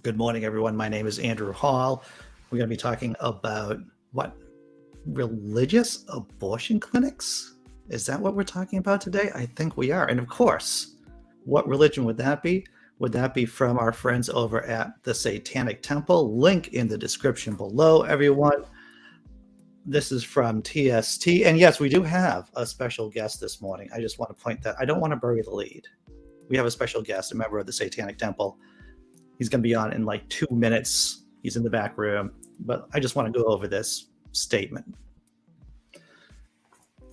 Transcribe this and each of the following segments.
Good morning, everyone. My name is Andrew Hall. We're going to be talking about religious abortion clinics? Is that what we're talking about today? I think we are. And of course, what religion would that be? Would that be from our friends over at the Satanic Temple? Link in the description below, everyone. This is from TST. And yes, we do have a special guest this morning. I just want to point that. I don't want to bury the lead. We have a special guest, a member of the Satanic Temple. He's going to be on in like 2 minutes. He's in the back room. But I just want to go over this statement.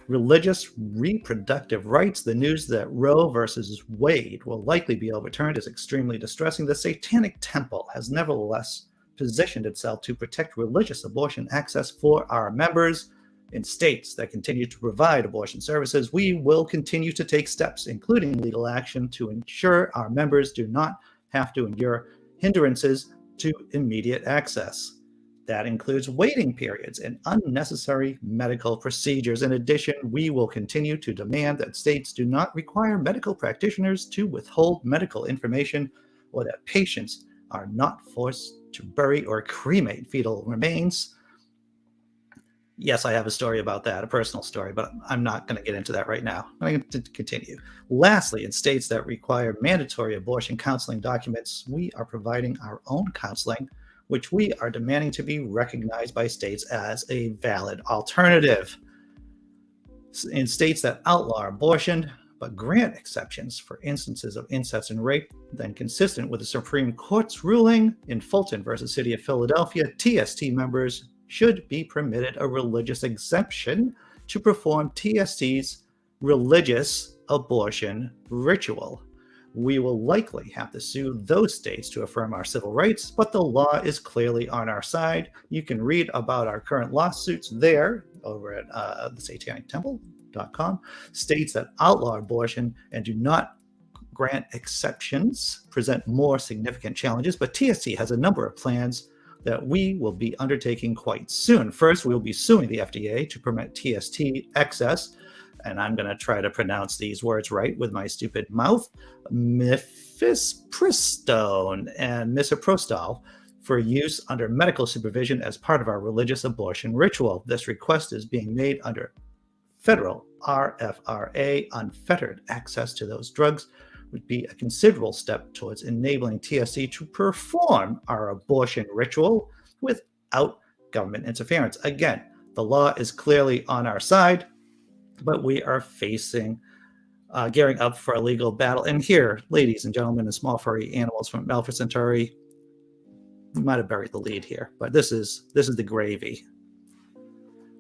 Religious reproductive rights. The news that Roe versus Wade will likely be overturned is extremely distressing. The Satanic Temple has nevertheless positioned itself to protect religious abortion access for our members. In states that continue to provide abortion services, we will continue to take steps, including legal action, to ensure our members do not have to endure hindrances to immediate access. That includes waiting periods and unnecessary medical procedures. In addition, we will continue to demand that states do not require medical practitioners to withhold medical information, or that patients are not forced to bury or cremate fetal remains. Yes, I have a story about that, a personal story, but I'm not going to get into that right now. I'm going to continue. Lastly, in states that require mandatory abortion counseling documents, we are providing our own counseling, which we are demanding to be recognized by states as a valid alternative. In states that outlaw abortion, but grant exceptions for instances of incest and rape, then consistent with the Supreme Court's ruling in Fulton versus City of Philadelphia, TST members should be permitted a religious exemption to perform TST's religious abortion ritual. We will likely have to sue those states to affirm our civil rights, but the law is clearly on our side. You can read about our current lawsuits there over at thesatanictemple.com. States that outlaw abortion and do not grant exceptions present more significant challenges, but TST has a number of plans that we will be undertaking quite soon. First, we'll be suing the FDA to permit TST access, and I'm going to try to pronounce these words right with my stupid mouth, mifepristone and misoprostol, for use under medical supervision as part of our religious abortion ritual. This request is being made under federal RFRA. Unfettered access to those drugs would be a considerable step towards enabling TST to perform our abortion ritual without government interference. Again, the law is clearly on our side, but we are gearing up for a legal battle. And here, ladies and gentlemen, and small furry animals from Alpha Centauri, we might have buried the lead here, but this is the gravy.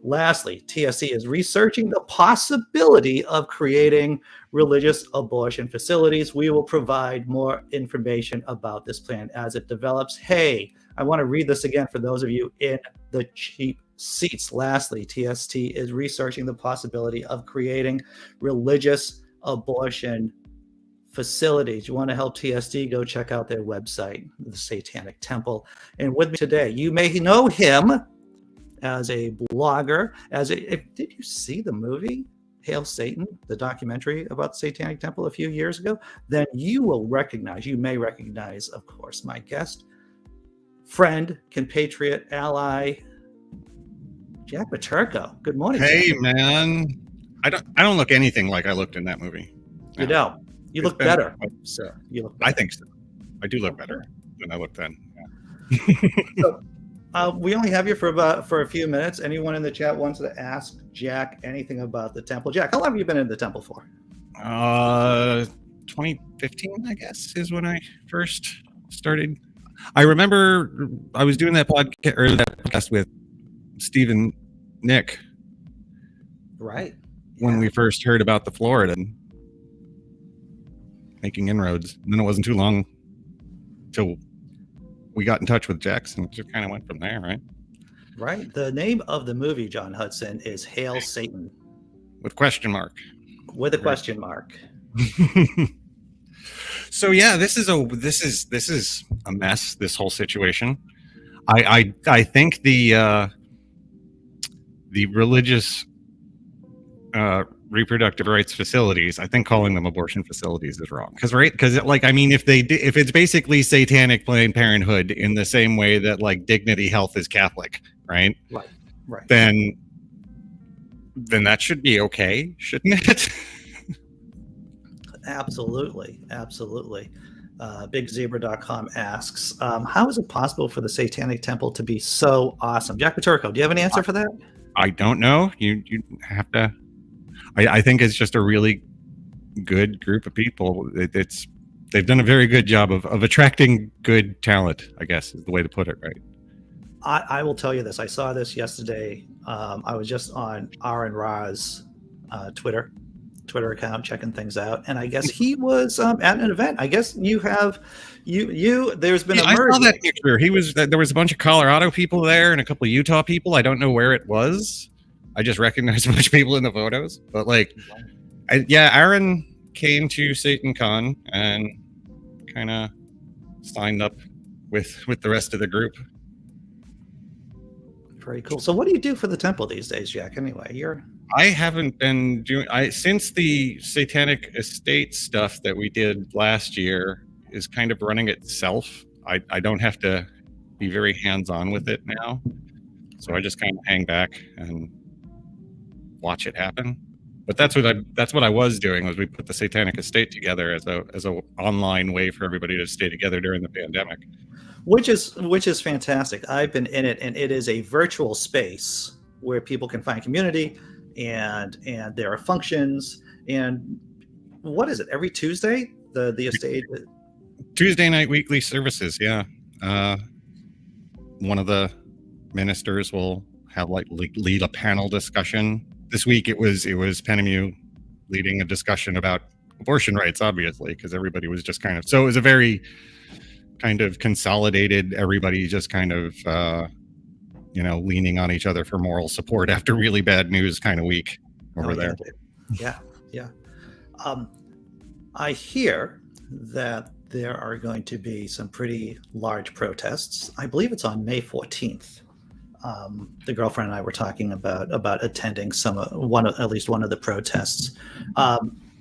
Lastly, TSC is researching the possibility of creating religious abortion facilities. We will provide more information about this plan as it develops. Hey, I want to read this again for those of you in the cheap seats. Lastly, TST is researching the possibility of creating religious abortion facilities. You want to help TST? Go check out their website, the Satanic Temple. And with me today, you may know him as a blogger, did you see the movie Hail Satan, the documentary about the Satanic Temple a few years ago? Then you may recognize, of course, my guest, friend, compatriot, ally, Jack Baturko. Good morning. Hey, Jack. Man. I don't look anything like I looked in that movie. You don't. You look better, sir. You look better. I think so. I do look better than I looked then. Yeah. We only have you for a few minutes. Anyone in the chat wants to ask Jack anything about the temple? Jack, how long have you been in the temple for? 2015, I guess, is when I first started. I remember I was doing that podcast with Steve and Nick. Right. When we first heard about the Florida and making inroads. And then it wasn't too long till we got in touch with Jackson. It just kind of went from there, right? Right. The name of the movie, John Hudson, is Hail Satan. With question mark. With a question mark. So yeah, this is a mess, this whole situation. I think the religious reproductive rights facilities, I think calling them abortion facilities is wrong. Because like, I mean, if it's basically satanic Planned Parenthood in the same way that like Dignity Health is Catholic, right? Right. Then that should be okay, shouldn't it? Absolutely. BigZebra.com asks, how is it possible for the Satanic Temple to be so awesome? Jack Paterko, do you have an answer for that? I don't know. You have to. I think it's just a really good group of people. They've done a very good job of attracting good talent, I guess is the way to put it, right? I will tell you this. I saw this yesterday. I was just on R and Ra's Twitter account checking things out, and I guess he was at an event. I guess you have there's been a merger. I saw that picture. There was a bunch of Colorado people there and a couple of Utah people. I don't know where it was. I just recognized a bunch of people in the photos. But like, Aaron came to SatanCon and kind of signed up with the rest of the group. Very cool. So what do you do for the temple these days, Jack? Anyway, I haven't been doing. Since the Satanic Estate stuff that we did last year is kind of running itself. I don't have to be very hands-on with it now, so I just kind of hang back and watch it happen. But that's what I was doing, was we put the Satanic Estate together as a online way for everybody to stay together during the pandemic. Which is fantastic. I've been in it, and it is a virtual space where people can find community, and there are functions. And what is it? Every Tuesday, the estate. Tuesday night weekly services. Yeah, one of the ministers will have lead a panel discussion. This week it was Penemu leading a discussion about abortion rights, obviously, because everybody was just kind of. So it was a very kind of consolidated, everybody just kind of leaning on each other for moral support after really bad news kind of week over there. Yeah. I hear that there are going to be some pretty large protests. I believe it's on May 14th. The girlfriend and I were talking about attending at least one of the protests.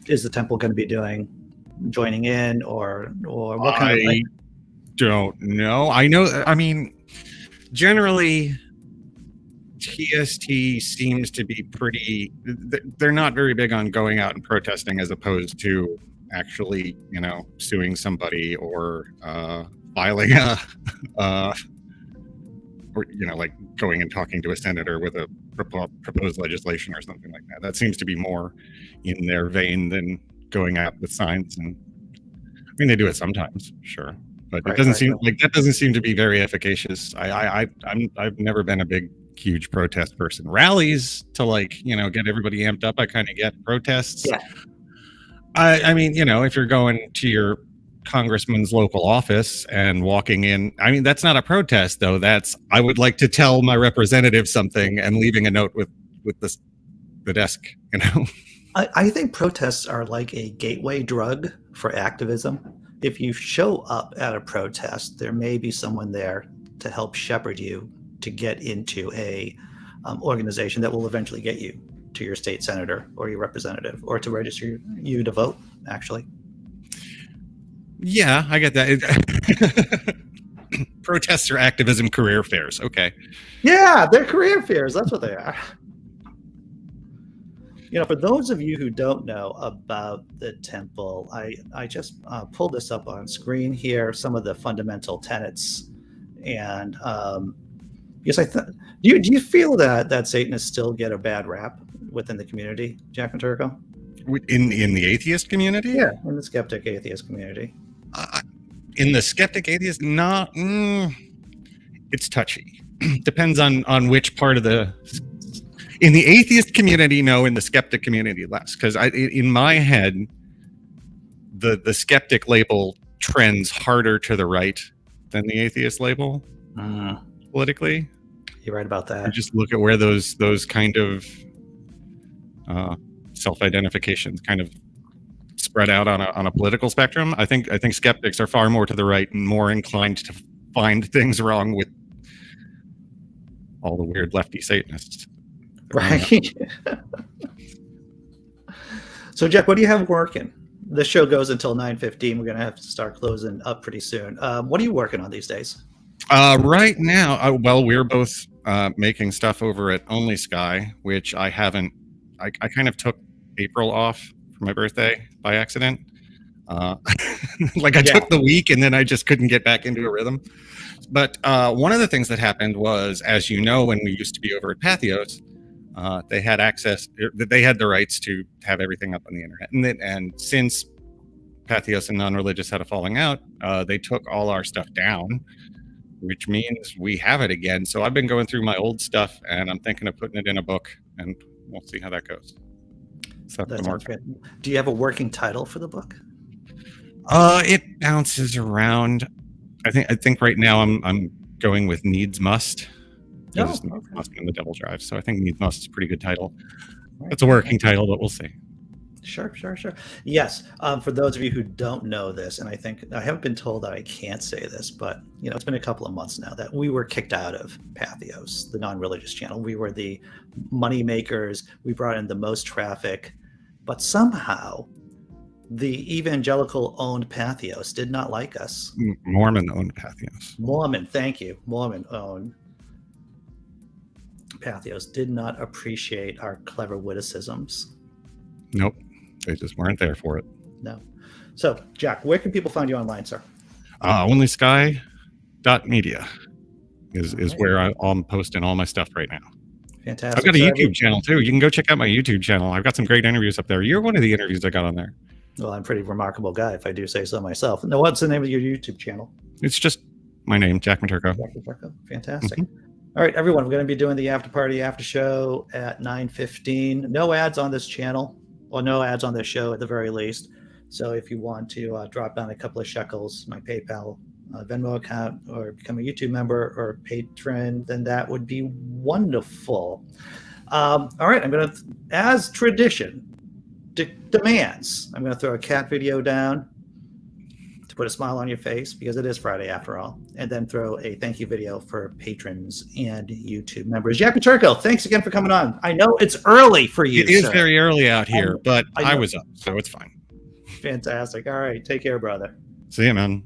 Is the temple going to be joining in, or what kind of thing? Don't know. I know. I mean, generally, TST seems to be pretty. They're not very big on going out and protesting, as opposed to actually, suing somebody or filing or like going and talking to a senator with a proposed legislation or something like that. That seems to be more in their vein than going out with signs. And I mean, they do it sometimes, sure. But it doesn't seem like that doesn't seem to be very efficacious. I've never been a big, huge protest person. Rallies to get everybody amped up, I kind of get. Protests. Yeah. I mean, if you're going to your congressman's local office and walking in, I mean, that's not a protest though. That's, I would like to tell my representative something, and leaving a note with the desk. I think protests are like a gateway drug for activism. If you show up at a protest, there may be someone there to help shepherd you to get into a organization that will eventually get you to your state senator or your representative, or to register you to vote, actually. Yeah, I get that. Protests are activism career fairs. Okay. Yeah, they're career fairs. That's what they are. For those of you who don't know about the temple, I just pulled this up on screen here, some of the fundamental tenets. And yes, do you feel that Satanists still get a bad rap within the community, Jack and Turco? In the atheist community? Yeah, in the skeptic atheist community. In the skeptic atheist, it's touchy. Depends on which part of the. In the atheist community, no. In the skeptic community, less. Because in my head, the skeptic label trends harder to the right than the atheist label politically. You're right about that. You just look at where those kind of self-identifications kind of spread out on a political spectrum. I think skeptics are far more to the right and more inclined to find things wrong with all the weird lefty Satanists. Right. So, Jack, what do you have working? This show goes until 9:15. We're going to have to start closing up pretty soon. What are you working on these days? Right now, well, we're both making stuff over at Only Sky, which I haven't. I kind of took April off for my birthday by accident. Like I took the week and then I just couldn't get back into a rhythm. But one of the things that happened was, as you know, when we used to be over at Patheos, they had access. They had the rights to have everything up on the internet, and since Patheos and Non-Religious had a falling out, they took all our stuff down, which means we have it again. So I've been going through my old stuff, and I'm thinking of putting it in a book, and we'll see how that goes. So that sounds good. Do you have a working title for the book? It bounces around. I think right now I'm going with Needs Must. Needs Must in the Devil Drive. So I think Needs Must is a pretty good title. Right. It's a working title, but we'll see. Sure. Yes. For those of you who don't know this, and I think I haven't been told that I can't say this, but it's been a couple of months now that we were kicked out of Patheos, the non-religious channel. We were the money makers. We brought in the most traffic, but somehow the evangelical-owned Patheos did not like us. Mormon-owned Patheos. Mormon, thank you. Mormon-owned Patheos did not appreciate our clever witticisms. Nope. They just weren't there for it. No. So, Jack, where can people find you online, sir? Onlysky.media is where I'm posting all my stuff right now. Fantastic. I've got a YouTube channel, too. You can go check out my YouTube channel. I've got some great interviews up there. You're one of the interviews I got on there. Well, I'm a pretty remarkable guy, if I do say so myself. Now, what's the name of your YouTube channel? It's just my name, Jack Maturko. Jack Maturko. Fantastic. Mm-hmm. All right, everyone, we're going to be doing the after party, after show at 9:15. No ads on this channel, or no ads on this show at the very least. So if you want to drop down a couple of shekels, my PayPal, Venmo account, or become a YouTube member or patron, then that would be wonderful. All right, I'm going to, as tradition demands, I'm going to throw a cat video down to put a smile on your face, because it is Friday after all, and then throw a thank you video for patrons and YouTube members. Jack Maturko, thanks again for coming on. I know it's early for you. It is very early out here, but I was up, so it's fine. Fantastic. All right, take care, brother. See you, man.